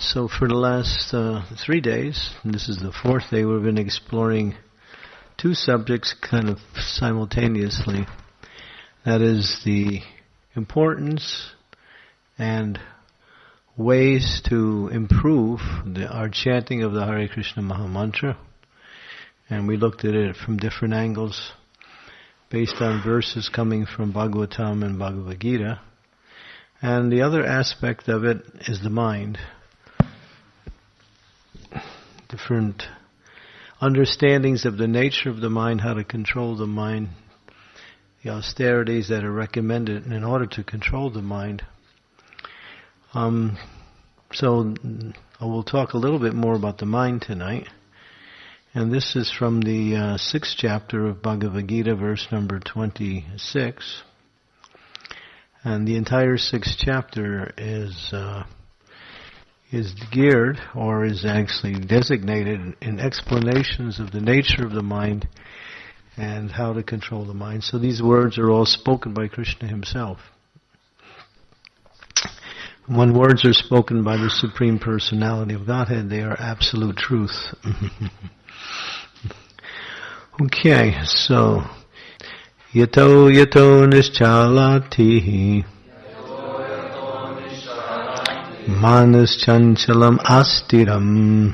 So for the last 3 days, and this is the 4th day, we've been exploring two subjects kind of simultaneously. That is the importance and ways to improve our chanting of the Hare Krishna Maha Mantra. And we looked at it from different angles based on verses coming from Bhagavatam and Bhagavad Gita. And the other aspect of it is the mind. Different understandings of the nature of the mind, how to control the mind, the austerities that are recommended in order to control the mind. So I will talk a little bit more about the mind tonight. And this is from the 6th chapter of Bhagavad Gita, verse number 26. And the entire 6th chapter is geared, or is actually designated in explanations of the nature of the mind and how to control the mind. So these words are all spoken by Krishna himself. When words are spoken by the Supreme Personality of Godhead, they are absolute truth. Okay, so yato nischalati manas chanchalam astiram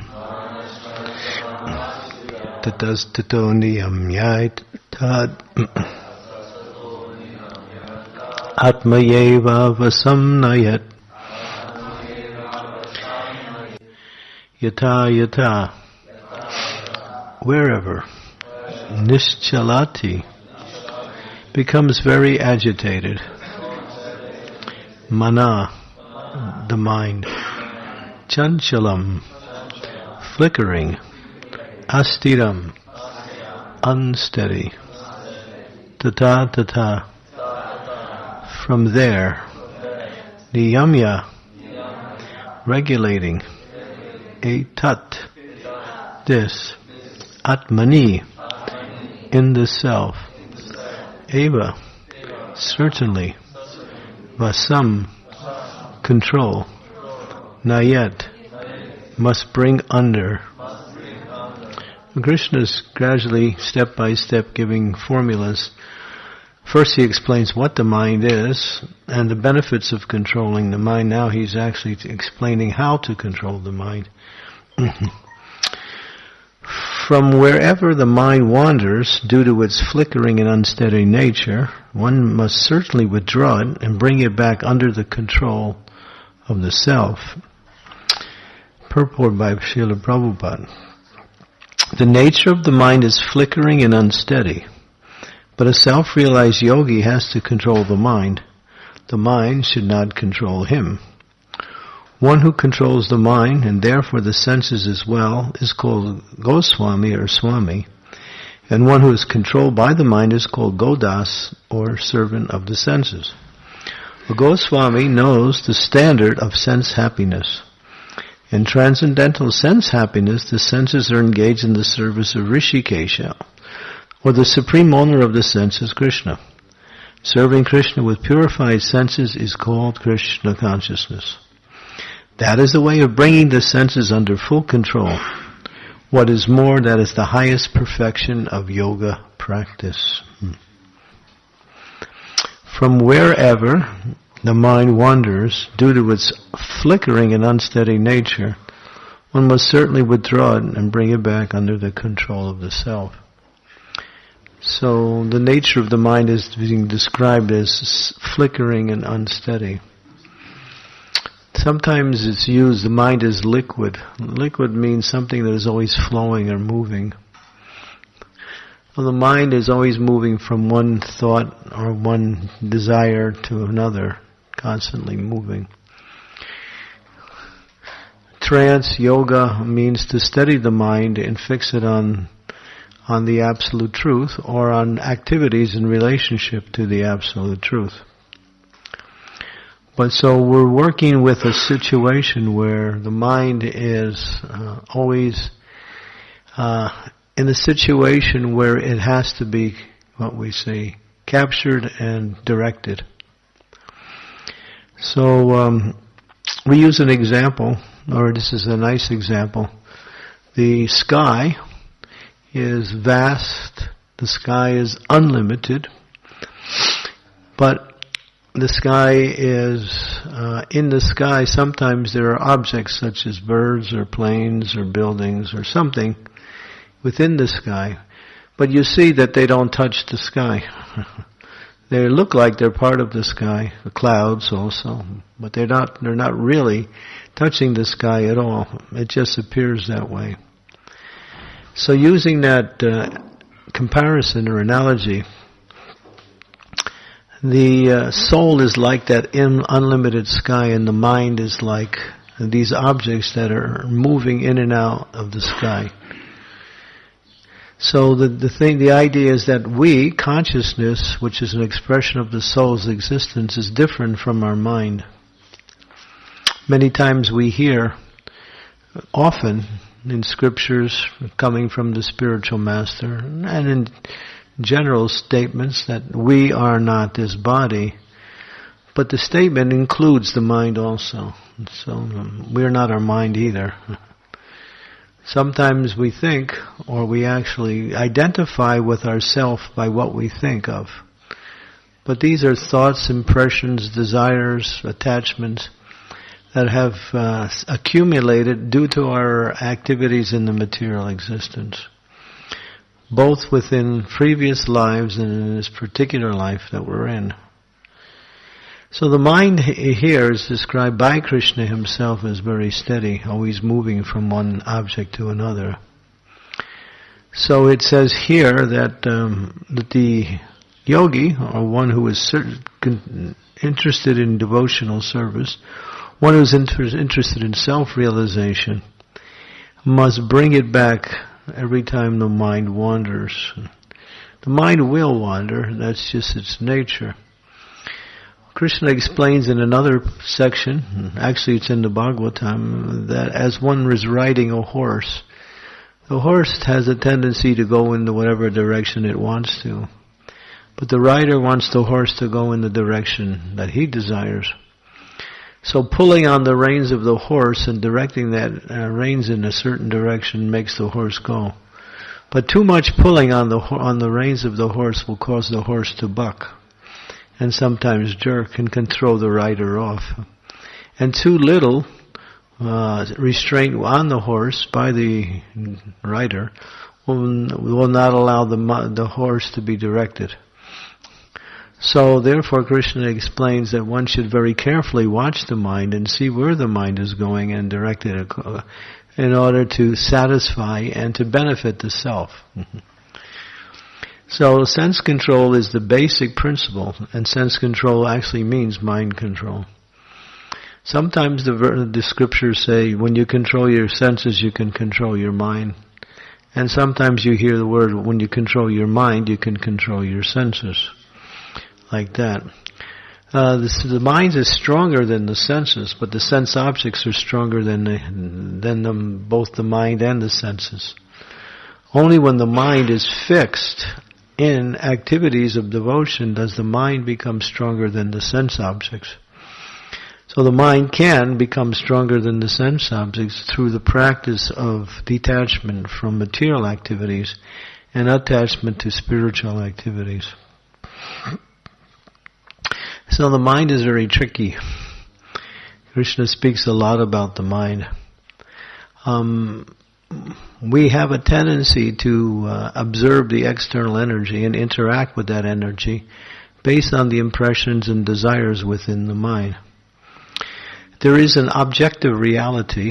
tatastato niyamyait tad atmayeva vasamnayat yata wherever nischalati becomes very agitated, mana, the mind, chanchalam, flickering, astiram, unsteady, tata, from there, niyamya, regulating, etat, this, atmani, in the self, eva, certainly, vasam, control, nayat, must bring under. Krishna is gradually, step by step, giving formulas. First he explains what the mind is and the benefits of controlling the mind. Now he's actually explaining how to control the mind. From wherever the mind wanders, due to its flickering and unsteady nature, one must certainly withdraw it and bring it back under the control of the self. Purport by Srila Prabhupada. The nature of the mind is flickering and unsteady, but a self-realized yogi has to control the mind. The mind should not control him. One who controls the mind, and therefore the senses as well, is called Goswami or Swami. And one who is controlled by the mind is called Godas, or servant of the senses. A Goswami knows the standard of sense happiness. In transcendental sense happiness, the senses are engaged in the service of Rishikesha, or the supreme owner of the senses, Krishna. Serving Krishna with purified senses is called Krishna consciousness. That is the way of bringing the senses under full control. What is more, that is the highest perfection of yoga practice. From wherever the mind wanders, due to its flickering and unsteady nature, one must certainly withdraw it and bring it back under the control of the self. So the nature of the mind is being described as flickering and unsteady. Sometimes it's used, the mind is liquid. Liquid means something that is always flowing or moving. Well, the mind is always moving from one thought or one desire to another, constantly moving. Trance, yoga, means to steady the mind and fix it on the absolute truth or on activities in relationship to the absolute truth. But so we're working with a situation where the mind is always in a situation where it has to be, what we say, captured and directed. So we use an example or this is a nice example. The sky is vast, the sky is unlimited, but the sky is, in the sky sometimes there are objects such as birds or planes or buildings or something within the sky, but you see that they don't touch the sky. They look like they're part of the sky, the clouds also, but they're not really touching the sky at all. It just appears that way. So using that comparison or analogy, the soul is like that unlimited sky, and the mind is like these objects that are moving in and out of the sky. So the idea is that we, consciousness, which is an expression of the soul's existence, is different from our mind. Many times we hear, often in scriptures coming from the spiritual master, and in general statements that we are not this body, but the statement includes the mind also. So we're not our mind either. Sometimes we think, or we actually identify with ourself by what we think of. But these are thoughts, impressions, desires, attachments that have accumulated due to our activities in the material existence, both within previous lives and in this particular life that we're in. So the mind here is described by Krishna himself as very steady, always moving from one object to another. So it says here that the yogi, or one who is interested in devotional service, one who is interested in self-realization, must bring it back every time the mind wanders. The mind will wander, that's just its nature. Krishna explains in another section, actually it's in the Bhagavatam, that as one is riding a horse, the horse has a tendency to go in whatever direction it wants to. But the rider wants the horse to go in the direction that he desires. So pulling on the reins of the horse and directing that reins in a certain direction makes the horse go. But too much pulling on the reins of the horse will cause the horse to buck, and sometimes jerk and can throw the rider off. And too little restraint on the horse by the rider will not allow the horse to be directed. So therefore Krishna explains that one should very carefully watch the mind and see where the mind is going and direct it in order to satisfy and to benefit the self. So sense control is the basic principle, and sense control actually means mind control. Sometimes the scriptures say when you control your senses you can control your mind. And sometimes you hear the word when you control your mind you can control your senses. Like that. The mind is stronger than the senses, but the sense objects are stronger than both the mind and the senses. Only when the mind is fixed in activities of devotion does the mind become stronger than the sense objects. So the mind can become stronger than the sense objects through the practice of detachment from material activities and attachment to spiritual activities. So the mind is very tricky. Krishna speaks a lot about the mind. We have a tendency to observe the external energy and interact with that energy based on the impressions and desires within the mind. There is an objective reality,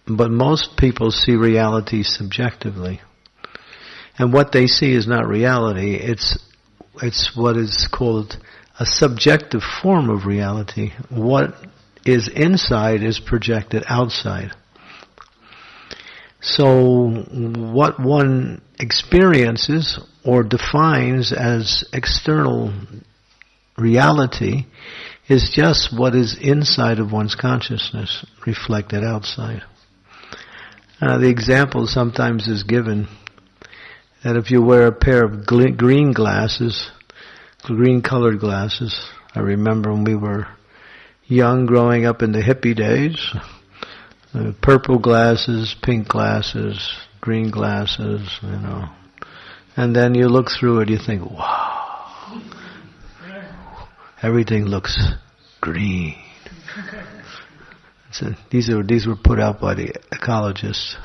but most people see reality subjectively. And what they see is not reality, it's what is called a subjective form of reality. What is inside is projected outside. So what one experiences or defines as external reality is just what is inside of one's consciousness, reflected outside. The example sometimes is given that if you wear a pair of green glasses, green-colored glasses. I remember when we were young, growing up in the hippie days, Purple glasses, pink glasses, green glasses, And then you look through it, you think, wow, everything looks green. So these were put out by the ecologists.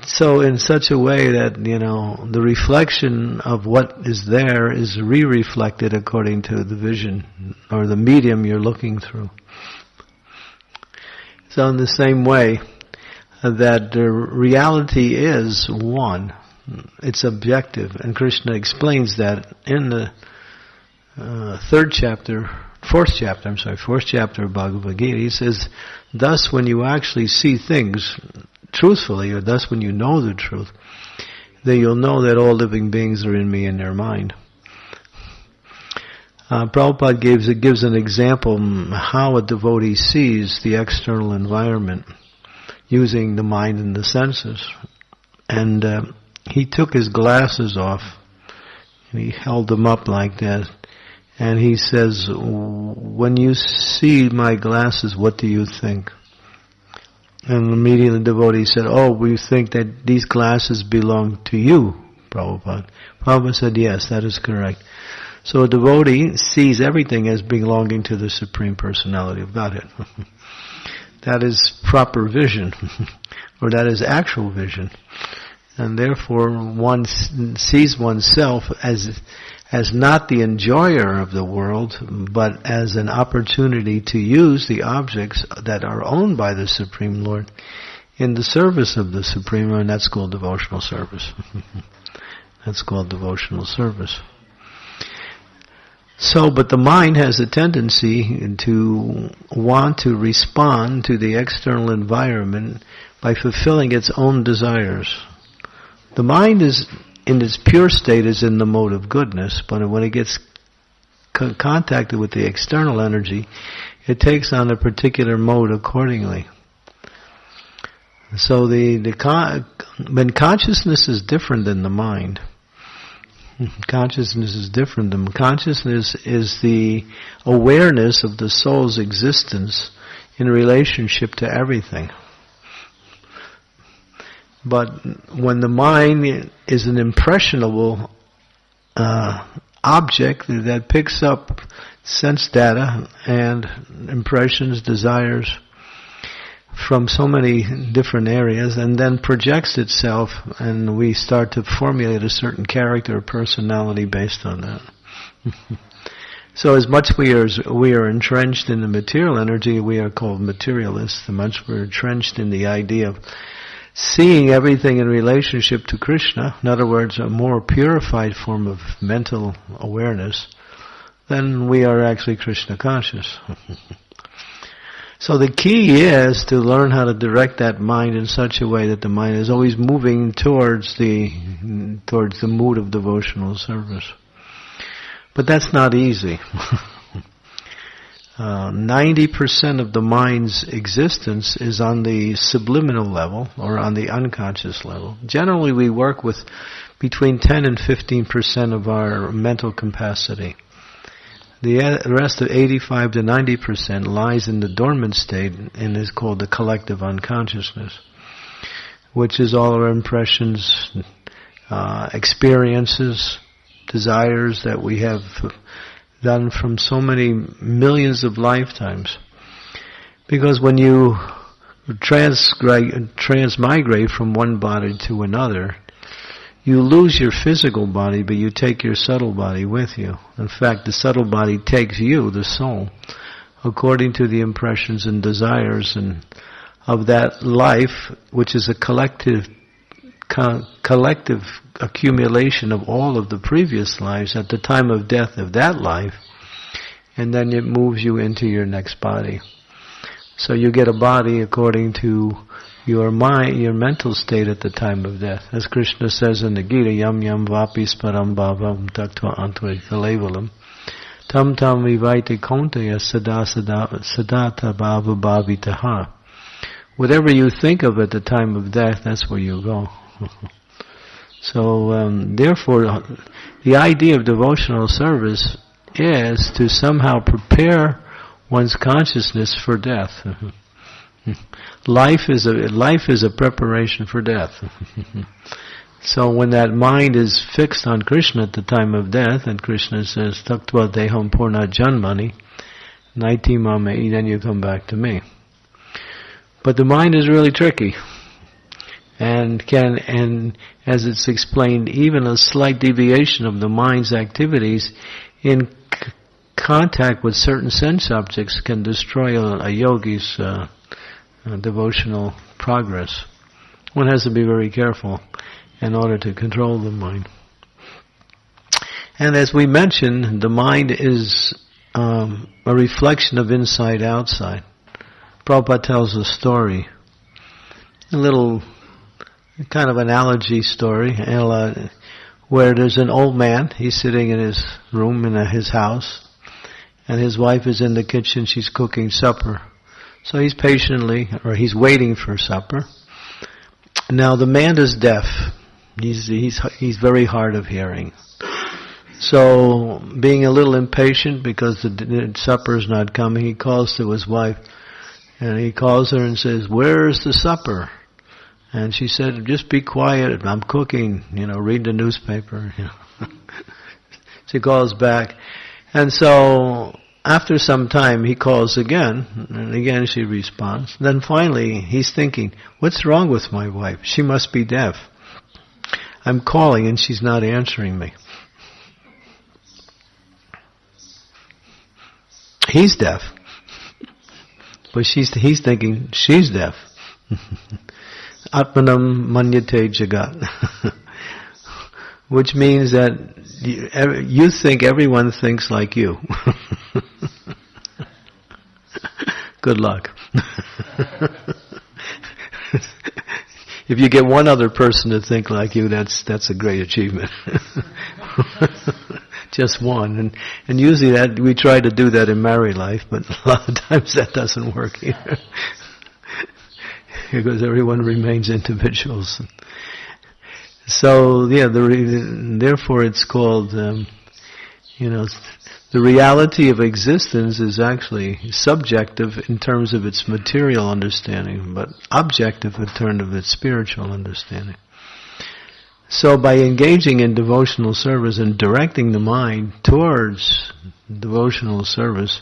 So in such a way that, the reflection of what is there is re-reflected according to the vision or the medium you're looking through. So in the same way that the reality is one, it's objective, and Krishna explains that in the fourth chapter of Bhagavad Gita. He says, thus when you actually see things truthfully, or thus when you know the truth, then you'll know that all living beings are in me in their mind. Prabhupada gives an example how a devotee sees the external environment using the mind and the senses. And he took his glasses off, and he held them up like that, and he says, when you see my glasses, what do you think? And immediately the devotee said, we think that these glasses belong to you, Prabhupada. Prabhupada said, yes, that is correct. So a devotee sees everything as belonging to the Supreme Personality of Godhead. That is proper vision, or that is actual vision. And therefore one sees oneself as not the enjoyer of the world, but as an opportunity to use the objects that are owned by the Supreme Lord in the service of the Supreme, and that's called devotional service. That's called devotional service. So, but the mind has a tendency to want to respond to the external environment by fulfilling its own desires. The mind is, in its pure state, is in the mode of goodness, but when it gets contacted with the external energy, it takes on a particular mode accordingly. So when consciousness is different than the mind, consciousness is different. Consciousness is the awareness of the soul's existence in relationship to everything. But when the mind is an impressionable object that picks up sense data and impressions, desires from so many different areas, and then projects itself, and we start to formulate a certain character or personality based on that. So as much we are entrenched in the material energy, we are called materialists. As much we're entrenched in the idea of seeing everything in relationship to Krishna, in other words, a more purified form of mental awareness, then we are actually Krishna conscious. So the key is to learn how to direct that mind in such a way that the mind is always moving towards the mood of devotional service. But that's not easy. 90% of the mind's existence is on the subliminal level or on the unconscious level. Generally we work with between 10 and 15% of our mental capacity. The rest of 85 to 90% lies in the dormant state and is called the collective unconsciousness, which is all our impressions, experiences, desires that we have done from so many millions of lifetimes. Because when you transmigrate from one body to another, you lose your physical body, but you take your subtle body with you. In fact, the subtle body takes you, the soul, according to the impressions and desires and of that life, which is a collective accumulation of all of the previous lives at the time of death of that life, and then it moves you into your next body. So you get a body according to your mind, your mental state at the time of death. As Krishna says in the Gita, yam yam vapis param bhavam tattva antve kalevalam tam tam vivaite kontaya sadata bhava bhavitaha. Whatever you think of at the time of death, that's where you go. So, therefore, the idea of devotional service is to somehow prepare one's consciousness for death. Life is a preparation for death. So when that mind is fixed on Krishna at the time of death, and Krishna says, Taktva deham purna janmani, naiti mamai, then you come back to me. But the mind is really tricky. And as it's explained, even a slight deviation of the mind's activities in contact with certain sense objects can destroy a yogi's devotional progress. One has to be very careful in order to control the mind. And as we mentioned, the mind is a reflection of inside-outside. Prabhupada tells a story, a little kind of analogy story, where there's an old man. He's sitting in his room in his house, and his wife is in the kitchen. She's cooking supper. So he's waiting for supper. Now the man is deaf. He's very hard of hearing. So, being a little impatient because the supper's not coming, he calls to his wife, and he calls her and says, "Where's the supper?" And she said, "Just be quiet. I'm cooking. Read the newspaper." She calls back, and so after some time he calls again, and again she responds. Then finally he's thinking, "What's wrong with my wife? She must be deaf. I'm calling and she's not answering me." He's deaf, but he's thinking she's deaf. Atmanam manyate jagat, which means that you think everyone thinks like you. Good luck. If you get one other person to think like you, that's a great achievement. Just one. And usually we try to do that in married life, but a lot of times that doesn't work either. Because everyone remains individuals. So, therefore it's called, the reality of existence is actually subjective in terms of its material understanding, but objective in terms of its spiritual understanding. So by engaging in devotional service and directing the mind towards devotional service,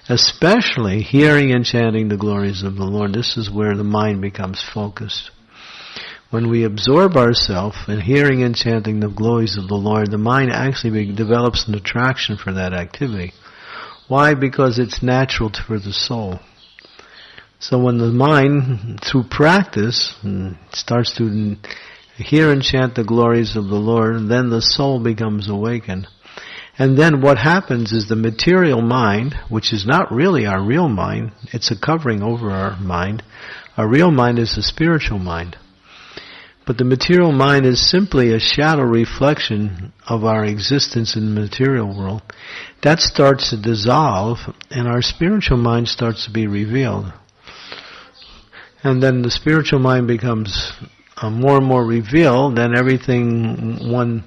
especially hearing and chanting the glories of the Lord, this is where the mind becomes focused. When we absorb ourselves in hearing and chanting the glories of the Lord, the mind actually develops an attraction for that activity. Why? Because it's natural for the soul. So when the mind, through practice, starts to hear and chant the glories of the Lord, then the soul becomes awakened. And then what happens is the material mind, which is not really our real mind, it's a covering over our mind. Our real mind is the spiritual mind. But the material mind is simply a shadow reflection of our existence in the material world. That starts to dissolve, and our spiritual mind starts to be revealed. And then the spiritual mind becomes more and more revealed, then everything one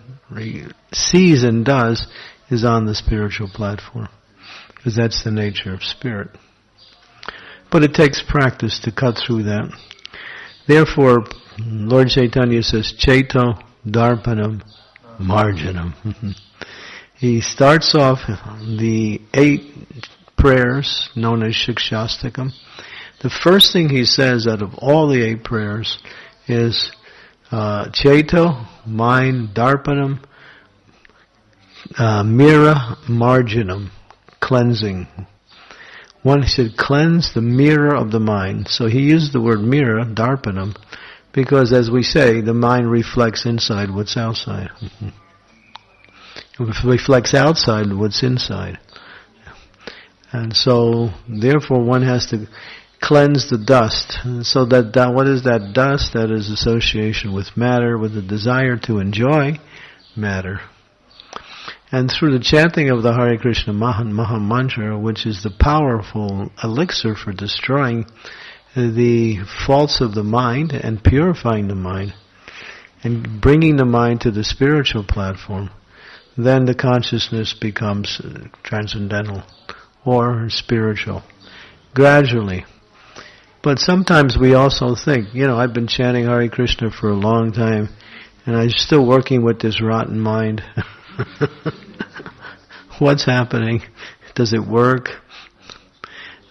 sees and does is on the spiritual platform. Because that's the nature of spirit. But it takes practice to cut through that. Therefore, Lord Chaitanya says, Chaito Darpanam Marjanam. He starts off the 8 prayers known as Shikshastakam. The first thing he says out of all the 8 prayers is Chaito, mind, Darpanam, Mira, Marjanam, cleansing. One should cleanse the mirror of the mind. So he used the word mirror, Darpanam, because as we say, the mind reflects inside what's outside. It reflects outside what's inside. And so, therefore, one has to cleanse the dust. And so that what is that dust? That is association with matter, with the desire to enjoy matter. And through the chanting of the Hare Krishna Maha Mantra, which is the powerful elixir for destroying the faults of the mind and purifying the mind and bringing the mind to the spiritual platform, then the consciousness becomes transcendental, or spiritual. Gradually. But sometimes we also think, I've been chanting Hare Krishna for a long time, and I'm still working with this rotten mind. What's happening? Does it work?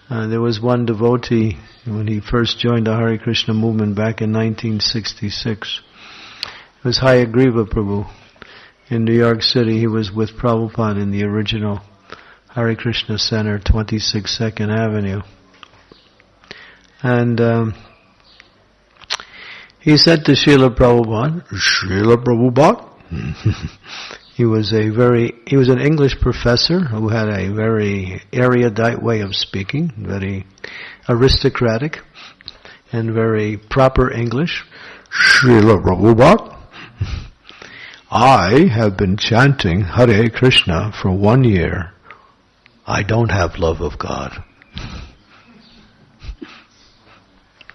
There was one devotee, when he first joined the Hare Krishna movement back in 1966. It was Hayagriva Prabhu in New York City. He was with Prabhupada in the original Hare Krishna Center, 26 2nd Avenue. And he said to Srila Prabhupada, he was an English professor who had a very erudite way of speaking, very aristocratic and very proper English. Srila Prabhupada, I have been chanting Hare Krishna for 1 year. I don't have love of God.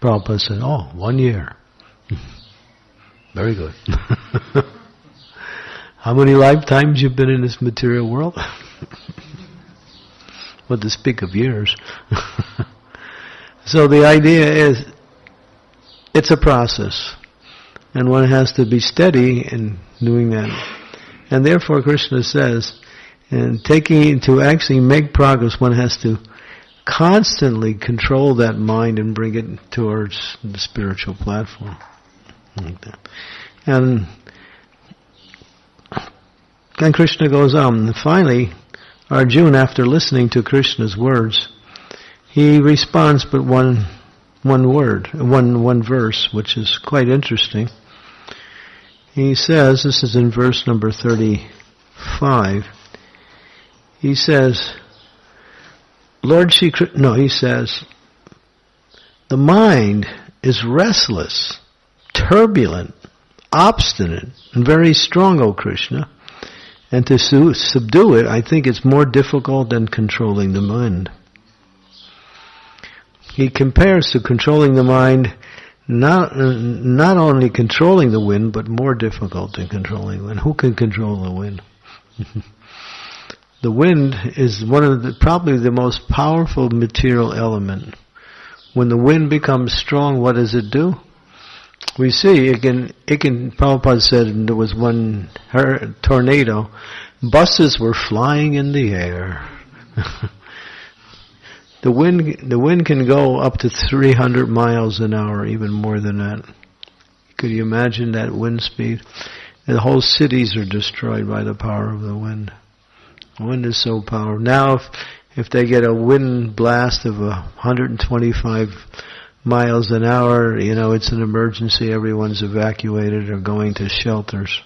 Prabhupada said, 1 year. Very good. How many lifetimes you've been in this material world? What to speak of years. So the idea is, it's a process. And one has to be steady in doing that. And therefore Krishna says, to actually make progress, one has to constantly control that mind and bring it towards the spiritual platform. Like that. And Krishna goes on. And finally, Arjuna, after listening to Krishna's words, he responds but one verse, which is quite interesting. He says, this is in verse number 35, he says, he says, the mind is restless, turbulent, obstinate, and very strong, O Krishna. And to subdue it, I think it's more difficult than controlling the mind. He compares to controlling the mind, not only controlling the wind, but more difficult than controlling the wind. Who can control the wind? The wind is probably the most powerful material element. When the wind becomes strong, what does it do? We see it can. Prabhupada said there was one tornado. Buses were flying in the air. The wind can go up to 300 miles an hour, even more than that. Could you imagine that wind speed? The whole cities are destroyed by the power of the wind. The wind is so powerful. Now, if they get a wind blast of 125 miles an hour, it's an emergency. Everyone's evacuated or going to shelters.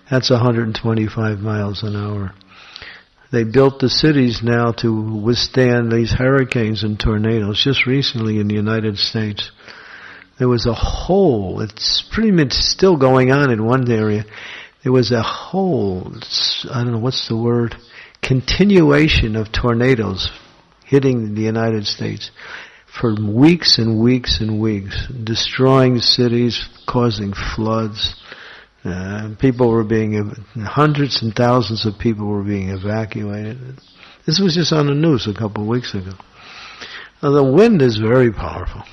That's 125 miles an hour. They built the cities now to withstand these hurricanes and tornadoes. Just recently in the United States, there was a whole, it's pretty much still going on in one area, there was a whole, I don't know what's the word, continuation of tornadoes hitting the United States for weeks and weeks and weeks, destroying cities, causing floods. Hundreds and thousands of people were being evacuated. This was just on the news a couple of weeks ago. Now, the wind is very powerful.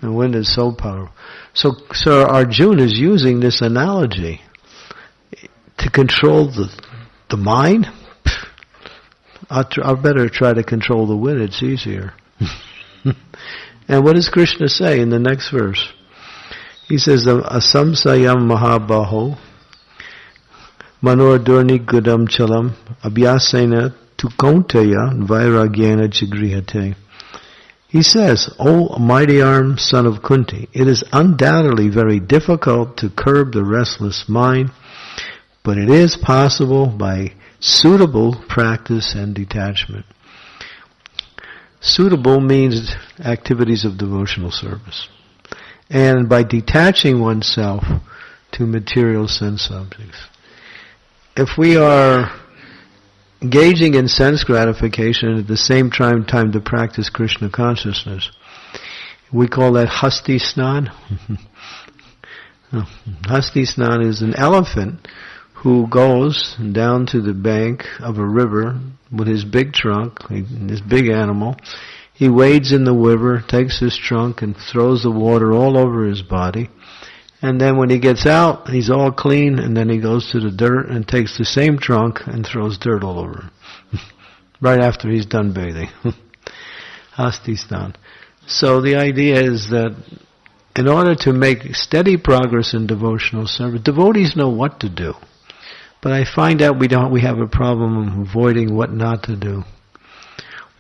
The wind is so powerful. So Arjuna is using this analogy to control the mind. I'll better try to control the wind. It's easier. And what does Krishna say in the next verse? He says, Asamsayam Mahabaho Manordurni Gudam Chalam Abhyasena Tu Kaunteya Vairagyena Chigrihate. He says, O mighty arm, son of Kunti, it is undoubtedly very difficult to curb the restless mind, but it is possible by suitable practice and detachment. Suitable means activities of devotional service. And by detaching oneself to material sense objects. If we are engaging in sense gratification and at the same time to practice Krishna consciousness, we call that Hasti Snan. Hasti Snan is an elephant who goes down to the bank of a river with his big trunk, his big animal. He wades in the river, takes his trunk, and throws the water all over his body. And then when he gets out, he's all clean, and then he goes to the dirt and takes the same trunk and throws dirt all over him. Right after he's done bathing. Hastistan. So the idea is that in order to make steady progress in devotional service, devotees know what to do. But I find out we have a problem avoiding what not to do.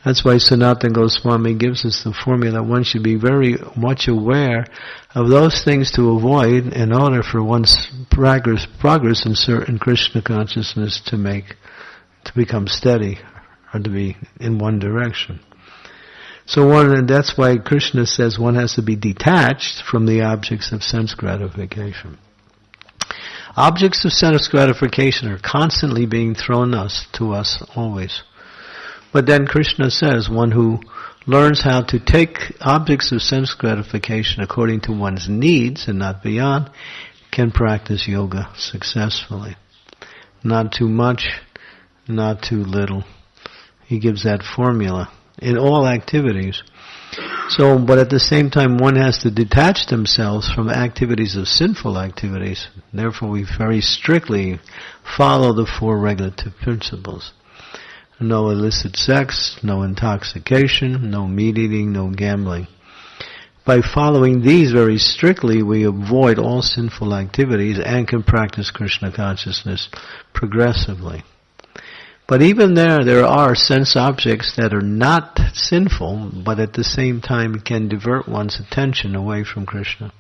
That's why Sanatana Goswami gives us the formula that one should be very much aware of those things to avoid in order for one's progress in Krishna consciousness to become steady, or to be in one direction. And that's why Krishna says one has to be detached from the objects of sense gratification. Objects of sense gratification are constantly being thrown to us always. But then Krishna says one who learns how to take objects of sense gratification according to one's needs and not beyond can practice yoga successfully. Not too much, not too little. He gives that formula in all activities. But at the same time, one has to detach themselves from activities of sinful activities. Therefore, we very strictly follow the 4 regulative principles. No illicit sex, no intoxication, no meat eating, no gambling. By following these very strictly, we avoid all sinful activities and can practice Krishna consciousness progressively. But even there are sense objects that are not sinful, but at the same time can divert one's attention away from Krishna.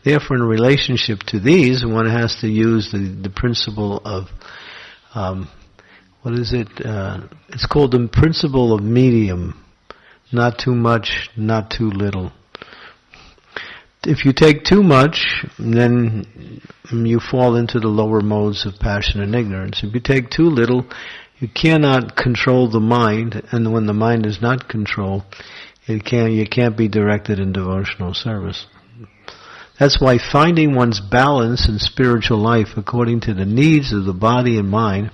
Therefore, in relationship to these, one has to use the principle of, it's called the principle of medium. Not too much, not too little. If you take too much, then you fall into the lower modes of passion and ignorance. If you take too little, you cannot control the mind, and when the mind is not controlled, you can't be directed in devotional service. That's why finding one's balance in spiritual life according to the needs of the body and mind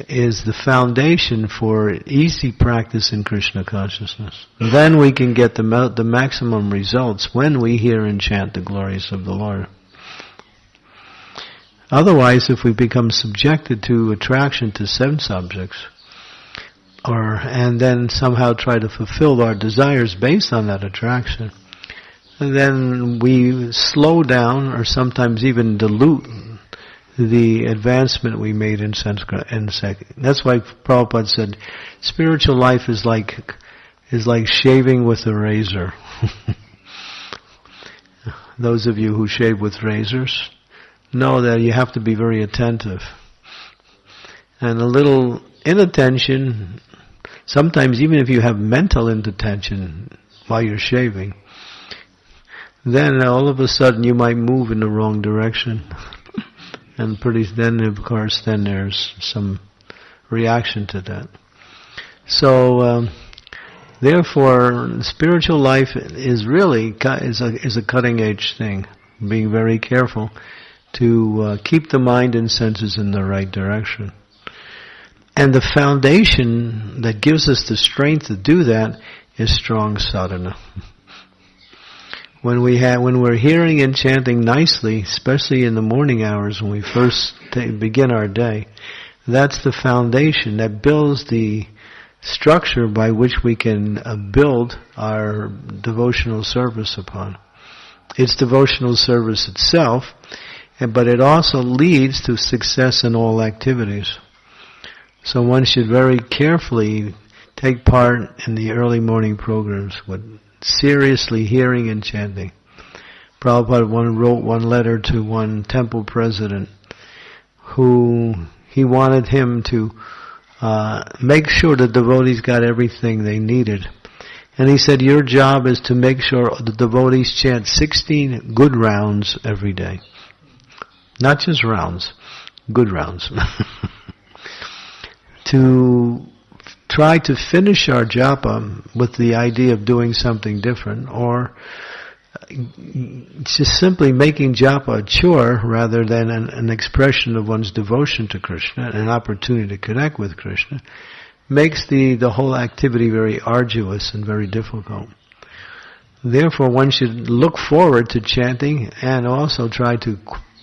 is the foundation for easy practice in Krishna consciousness. Then we can get the maximum results when we hear and chant the glories of the Lord. Otherwise, if we become subjected to attraction to sense objects, and then somehow try to fulfill our desires based on that attraction, then we slow down or sometimes even dilute the advancement we made in sense. That's why Prabhupada said, spiritual life is like shaving with a razor. Those of you who shave with razors know that you have to be very attentive. And a little inattention, sometimes even if you have mental inattention while you're shaving, then all of a sudden you might move in the wrong direction. And then there's some reaction to that. So, therefore, spiritual life is really is a cutting edge thing. Being very careful to keep the mind and senses in the right direction. And the foundation that gives us the strength to do that is strong sadhana. When we're hearing and chanting nicely, especially in the morning hours when we first begin our day, that's the foundation that builds the structure by which we can build our devotional service upon. It's devotional service itself, but it also leads to success in all activities. So one should very carefully take part in the early morning programs with seriously hearing and chanting. Prabhupada wrote one letter to one temple president who he wanted him to make sure the devotees got everything they needed. And he said, your job is to make sure the devotees chant 16 good rounds every day. Not just rounds, good rounds. To try to finish our japa with the idea of doing something different, or just simply making japa a chore rather than an expression of one's devotion to Krishna, an opportunity to connect with Krishna, makes the whole activity very arduous and very difficult. Therefore, one should look forward to chanting and also try to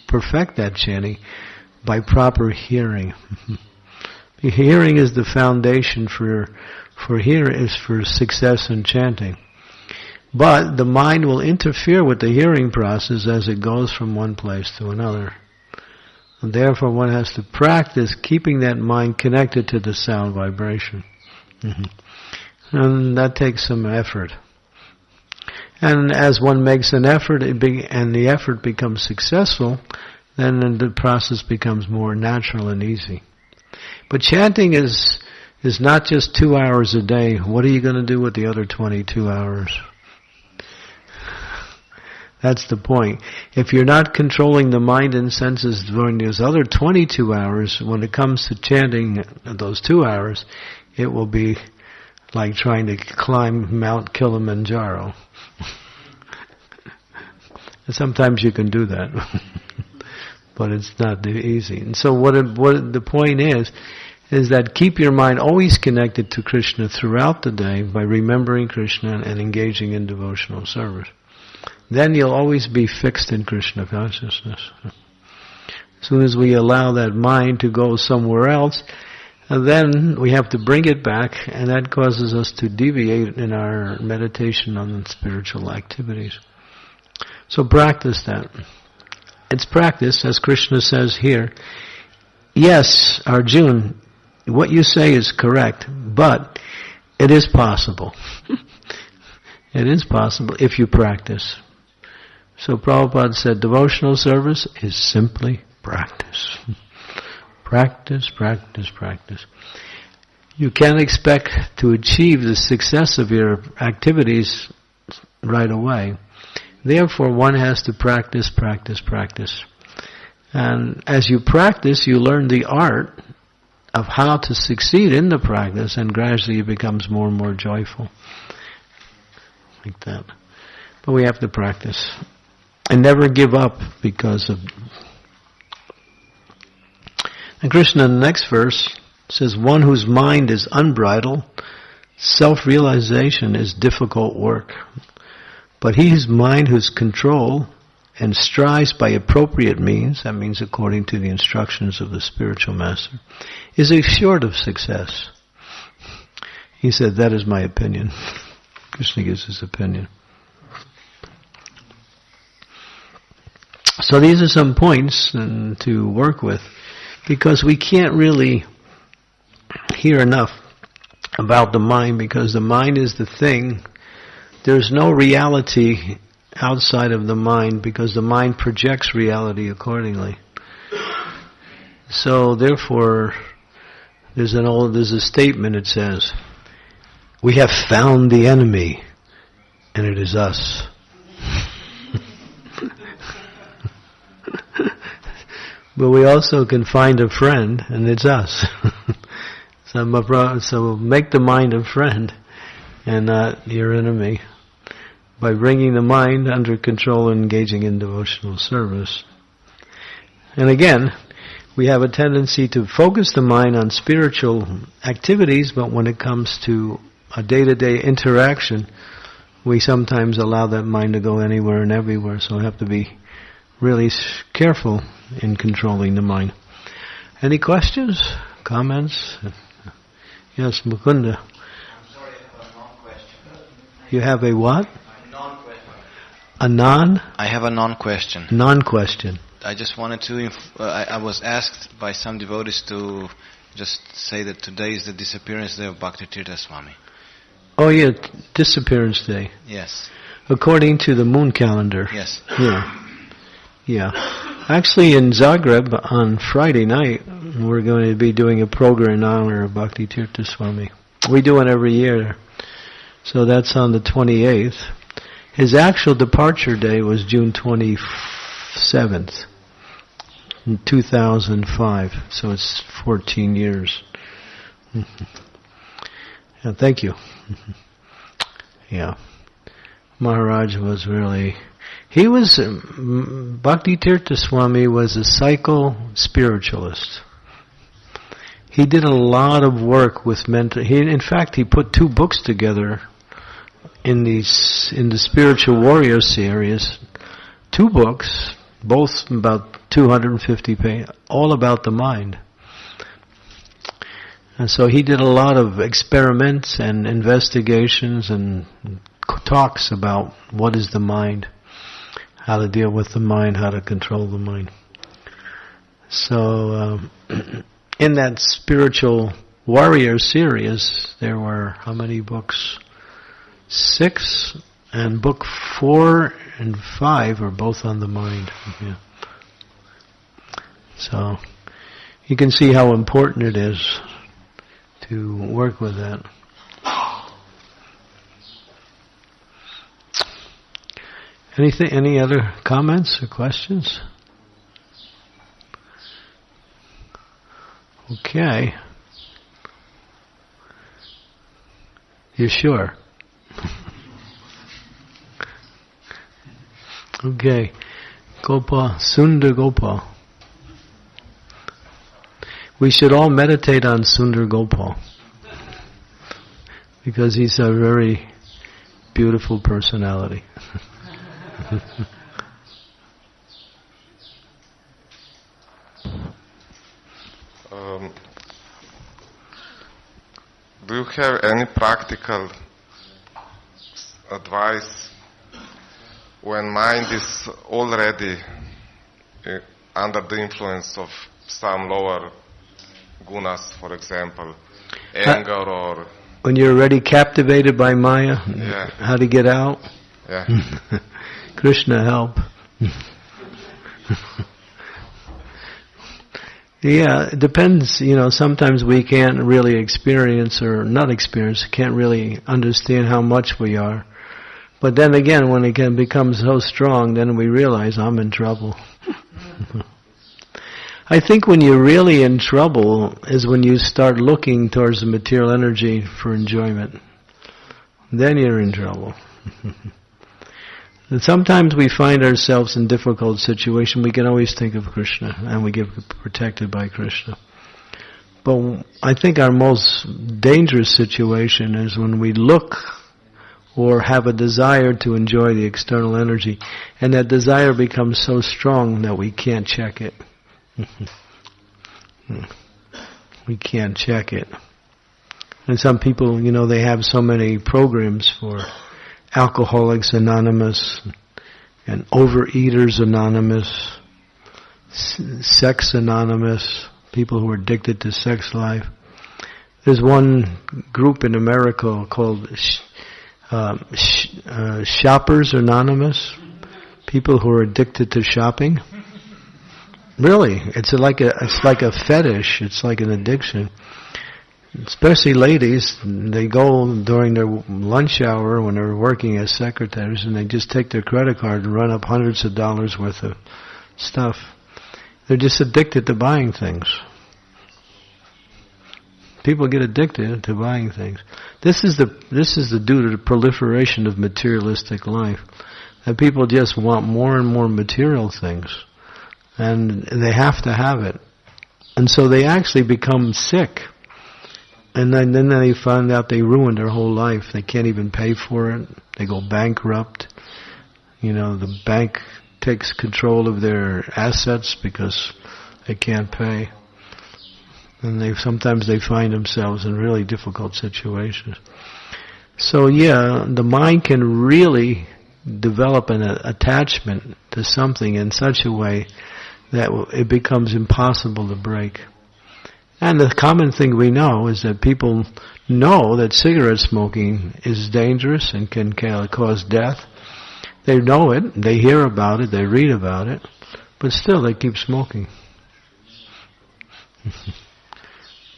perfect that chanting by proper hearing. Hearing is the foundation for success in chanting. But the mind will interfere with the hearing process as it goes from one place to another. And therefore one has to practice keeping that mind connected to the sound vibration. And that takes some effort. And as one makes an effort and the effort becomes successful, then the process becomes more natural and easy. But chanting is not just 2 hours a day. What are you going to do with the other 22 hours? That's the point. If you're not controlling the mind and senses during those other 22 hours, when it comes to chanting those 2 hours, it will be like trying to climb Mount Kilimanjaro. Sometimes you can do that, but it's not easy. And so what the point is that keep your mind always connected to Krishna throughout the day by remembering Krishna and engaging in devotional service. Then you'll always be fixed in Krishna consciousness. As soon as we allow that mind to go somewhere else, then we have to bring it back, and that causes us to deviate in our meditation on spiritual activities. So practice that. It's practice, as Krishna says here. Yes, Arjuna, what you say is correct, but it is possible. It is possible if you practice. So Prabhupada said devotional service is simply practice. Practice, practice, practice. You can't expect to achieve the success of your activities right away. Therefore, one has to practice, practice, practice. And as you practice, you learn the art of how to succeed in the practice, and gradually it becomes more and more joyful. Like that. But we have to practice. And never give up because of... And Krishna in the next verse says, one whose mind is unbridled, self-realization is difficult work. But his mind whose control and strives by appropriate means, that means according to the instructions of the spiritual master, is assured of success. He said, that is my opinion. Krishna gives his opinion. So these are some points to work with, because we can't really hear enough about the mind, because the mind is the thing. There's no reality outside of the mind, because the mind projects reality accordingly. So therefore, there's a statement, it says, we have found the enemy, and it is us. But we also can find a friend, and it's us. So make the mind a friend, and not your enemy, by bringing the mind under control and engaging in devotional service. And again, we have a tendency to focus the mind on spiritual activities, but when it comes to a day-to-day interaction, we sometimes allow that mind to go anywhere and everywhere, so we have to be really careful in controlling the mind. Any questions? Comments? Yes, Mukunda. I'm sorry, I have a non-question. You have a what? A non-question. A non? I have a non-question. Non-question. I just wanted to... I was asked by some devotees to just say that today is the disappearance day of Bhaktitirtha Swami. Oh yeah, disappearance day. Yes. According to the moon calendar. Yes. Yeah. Actually, in Zagreb on Friday night, we're going to be doing a program in honor of Bhaktitirtha Swami. We do it every year. So that's on the 28th. His actual departure day was June 27th, in 2005. So it's 14 years. Yeah, thank you. Yeah. Maharaj was really He was, Bhakti Tirtha Swami was a psycho-spiritualist. He did a lot of work with mental, in fact, he put 2 books together in the Spiritual Warrior series. 2 books, both about 250 pages, all about the mind. And so he did a lot of experiments and investigations and talks about what is the mind, how to deal with the mind, how to control the mind. So in that Spiritual Warrior series, there were how many books? 6, and book 4 and 5 are both on the mind. Yeah. So you can see how important it is to work with that. Any other comments or questions? Okay. You sure? Okay. Gopal, Sundar Gopal. We should all meditate on Sundar Gopal because he's a very beautiful personality. Do you have any practical advice when mind is already under the influence of some lower gunas, for example, anger or... When you're already captivated by Maya, yeah. How to get out? Yeah. Krishna help. Yeah, it depends, sometimes we can't really experience or not experience, can't really understand how much we are. But then again, when it becomes so strong, then we realize I'm in trouble. I think when you're really in trouble is when you start looking towards the material energy for enjoyment. Then you're in trouble. And sometimes we find ourselves in difficult situation. We can always think of Krishna, and we get protected by Krishna. But I think our most dangerous situation is when we look or have a desire to enjoy the external energy, and that desire becomes so strong that we can't check it. We can't check it. And some people, they have so many programs for Alcoholics Anonymous and Overeaters Anonymous, Sex Anonymous, people who are addicted to sex life. There's one group in America called Shoppers Anonymous, people who are addicted to shopping. Really, it's like a fetish. It's like an addiction. Especially ladies, they go during their lunch hour when they're working as secretaries, and they just take their credit card and run up hundreds of dollars worth of stuff. They're just addicted to buying things. People get addicted to buying things. This is due to the proliferation of materialistic life. And people just want more and more material things. And they have to have it. And so they actually become sick. And then they find out they ruined their whole life. They can't even pay for it. They go bankrupt. The bank takes control of their assets because they can't pay. And sometimes they find themselves in really difficult situations. So the mind can really develop an attachment to something in such a way that it becomes impossible to break. And the common thing we know is that people know that cigarette smoking is dangerous and can cause death. They know it, they hear about it, they read about it, but still they keep smoking.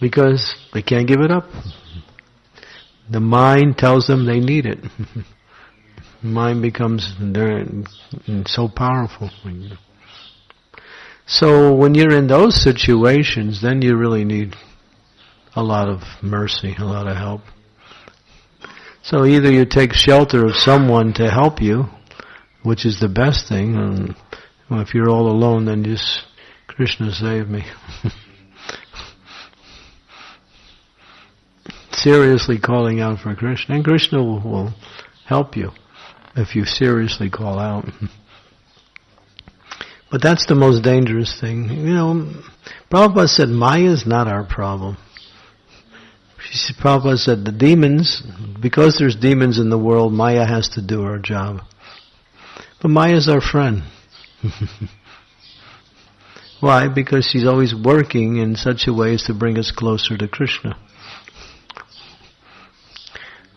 Because they can't give it up. The mind tells them they need it. The mind becomes so powerful. So when you're in those situations, then you really need a lot of mercy, a lot of help. So either you take shelter of someone to help you, which is the best thing. And well, if you're all alone, then just Krishna save me. Seriously calling out for Krishna, and Krishna will help you if you seriously call out. But that's the most dangerous thing. Prabhupada said Maya is not our problem. Prabhupada said the demons, because there's demons in the world, Maya has to do her job. But Maya's our friend. Why? Because she's always working in such a way as to bring us closer to Krishna.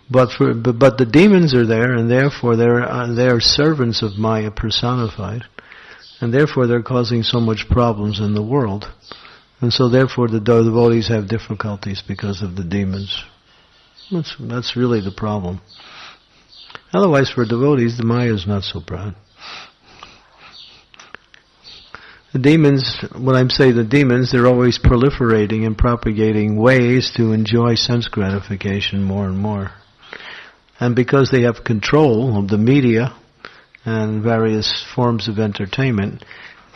But the demons are there, and therefore they're servants of Maya personified, and therefore they're causing so much problems in the world, and so therefore the devotees have difficulties because of the demons. That's really the problem. Otherwise, for devotees, the Maya is not so bad. The demons, when I say the demons, they're always proliferating and propagating ways to enjoy sense gratification more and more. And because they have control of the media and various forms of entertainment,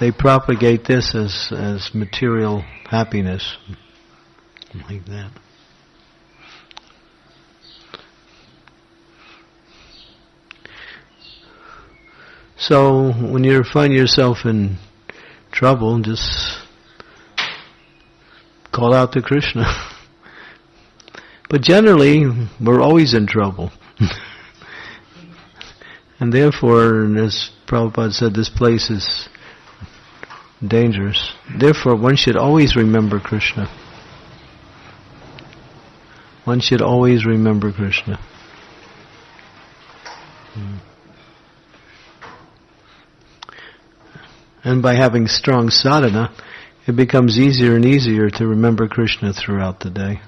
they propagate this as material happiness, like that. So when you find yourself in trouble, just call out to Krishna. But generally, we're always in trouble. And therefore, as Prabhupada said, this place is dangerous. Therefore, one should always remember Krishna. One should always remember Krishna. And by having strong sadhana, it becomes easier and easier to remember Krishna throughout the day.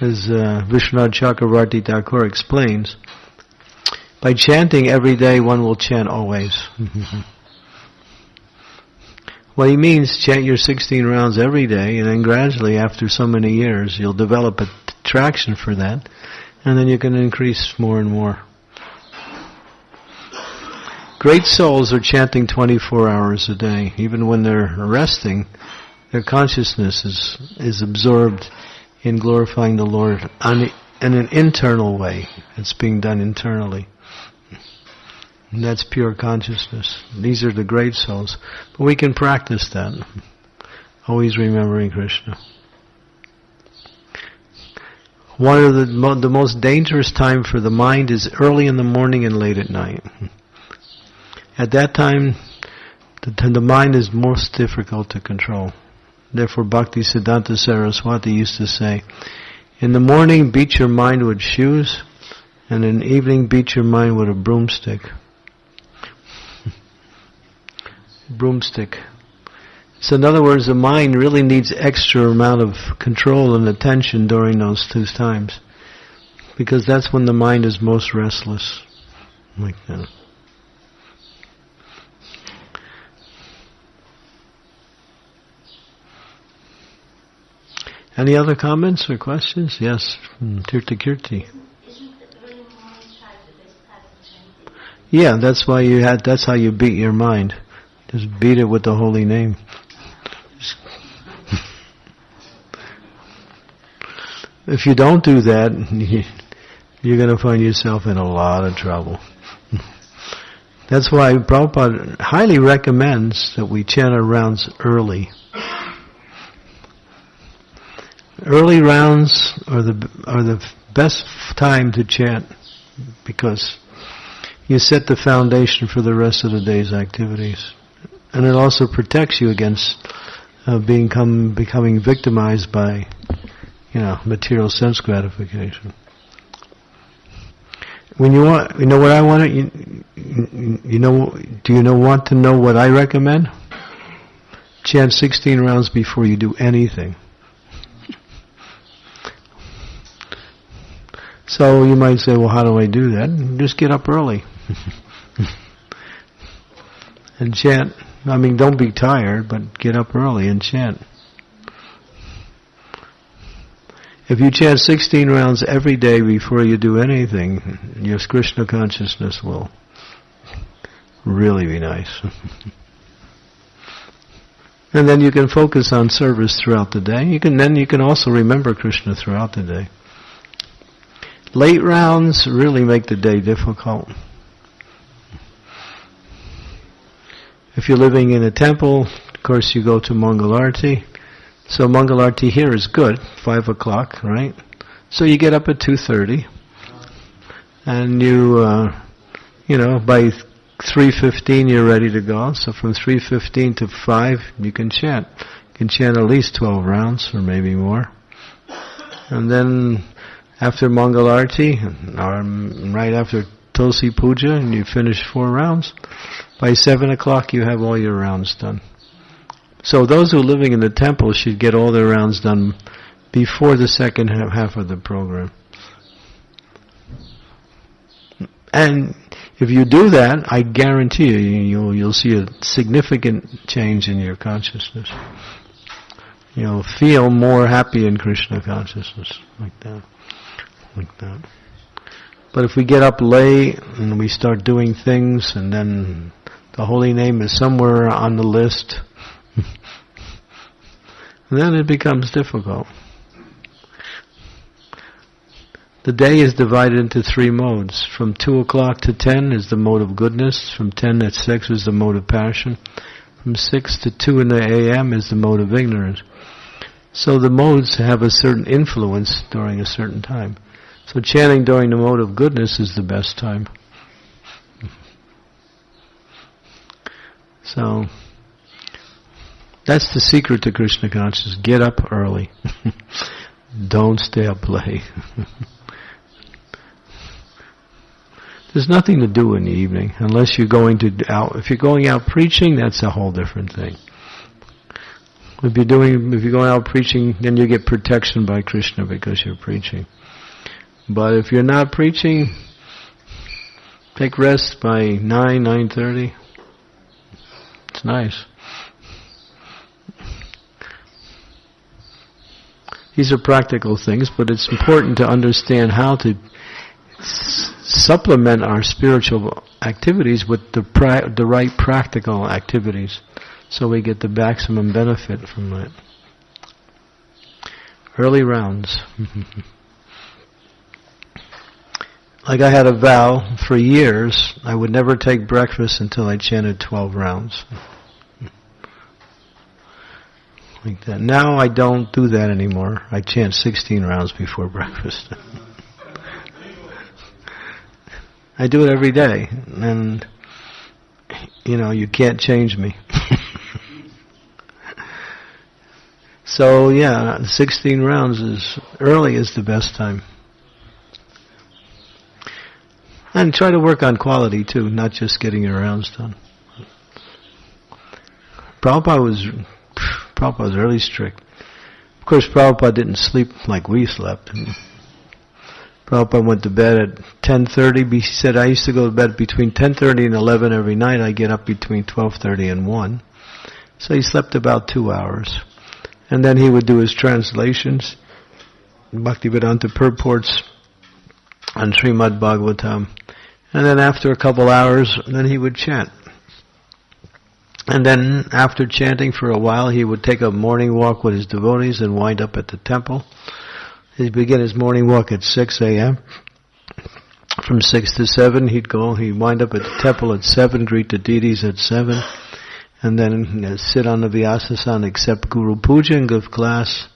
As Vishwanath Chakravarti Thakur explains, by chanting every day, one will chant always. What he means, chant your 16 rounds every day, and then gradually, after so many years, you'll develop a traction for that, and then you can increase more and more. Great souls are chanting 24 hours a day. Even when they're resting, their consciousness is absorbed in glorifying the Lord in an internal way. It's being done internally. And that's pure consciousness. These are the great souls. But we can practice that. Always remembering Krishna. One of the most dangerous time for the mind is early in the morning and late at night. At that time, the mind is most difficult to control. Therefore, Bhakti Siddhanta Saraswati used to say, in the morning beat your mind with shoes, and in the evening beat your mind with a broomstick. Broomstick. So in other words, the mind really needs extra amount of control and attention during those 2 times. Because that's when the mind is most restless. Like that. Any other comments or questions? Yes, Tirtha Kirti. Isn't the early morning time the best type of training? Yeah, that's how you beat your mind. Just beat it with the holy name. If you don't do that, you're going to find yourself in a lot of trouble. That's why Prabhupada highly recommends that we chant our rounds early. Early rounds are the best time to chant because you set the foundation for the rest of the day's activities, and it also protects you against becoming victimized by, material sense gratification. When you want, what I want to, do you want to know what I recommend? Chant 16 rounds before you do anything. So you might say, well, how do I do that? Just get up early. And chant. Don't be tired, but get up early and chant. If you chant 16 rounds every day before you do anything, your Krishna consciousness will really be nice. And then you can focus on service throughout the day. You can also remember Krishna throughout the day. Late rounds really make the day difficult. If you're living in a temple, of course you go to Mangalarti. So Mangalarti here is good, 5 o'clock, right? So you get up at 2:30, and by 3:15 you're ready to go. So from 3:15 to 5 you can chant. You can chant at least 12 rounds, or maybe more. And then after Mangalarti, or right after Tulsi Puja, and you finish 4 rounds, by 7 o'clock you have all your rounds done. So those who are living in the temple should get all their rounds done before the second half of the program. And if you do that, I guarantee you'll see a significant change in your consciousness. You'll feel more happy in Krishna consciousness, like that. But if we get up late and we start doing things, and then the holy name is somewhere on the list, then it becomes difficult. The day is divided into 3 modes. From 2 o'clock to 10 is the mode of goodness. From 10 to 6 is the mode of passion. From 6 to 2 in the a.m. is the mode of ignorance. So the modes have a certain influence during a certain time. So chanting during the mode of goodness is the best time. So that's the secret to Krishna consciousness. Get up early. Don't stay up late. There's nothing to do in the evening unless you're going out. If you're going out preaching, that's a whole different thing. If you're going out preaching, then you get protection by Krishna because you're preaching. But if you're not preaching, take rest by 9:30. It's nice. These are practical things, but it's important to understand how to supplement our spiritual activities with the right practical activities, so we get the maximum benefit from that. Early rounds. Like I had a vow for years, I would never take breakfast until I chanted 12 rounds. Like that. Now I don't do that anymore. I chant 16 rounds before breakfast. I do it every day, and you can't change me. So 16 rounds early is the best time. And try to work on quality too, not just getting your rounds done. Prabhupada was really strict. Of course, Prabhupada didn't sleep like we slept. Prabhupada went to bed at 10:30. He said, I used to go to bed between 10:30 and 11 every night. I get up between 12:30 and 1. So he slept about 2 hours. And then he would do his translations, Bhaktivedanta purports on Srimad Bhagavatam. And then after a couple hours, then he would chant. And then after chanting for a while, he would take a morning walk with his devotees and wind up at the temple. He'd begin his morning walk at 6 a.m. From 6 to 7, he'd wind up at the temple at 7, greet the deities at 7, and then sit on the Vyasasana, accept Guru Puja and give class.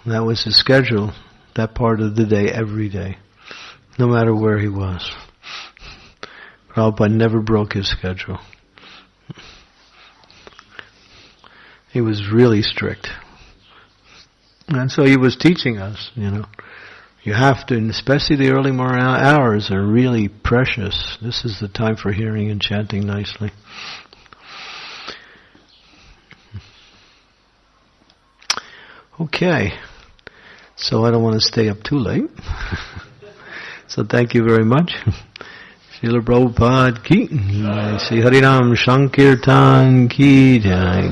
And that was his schedule, that part of the day, every day, no matter where he was. Prabhupada never broke his schedule. He was really strict. And so he was teaching us, you have to, and especially the early morning hours are really precious. This is the time for hearing and chanting nicely. Okay, so I don't want to stay up too late. So thank you very much. Srila Prabhupada ki, Sri Harinam Sankirtan ki jai.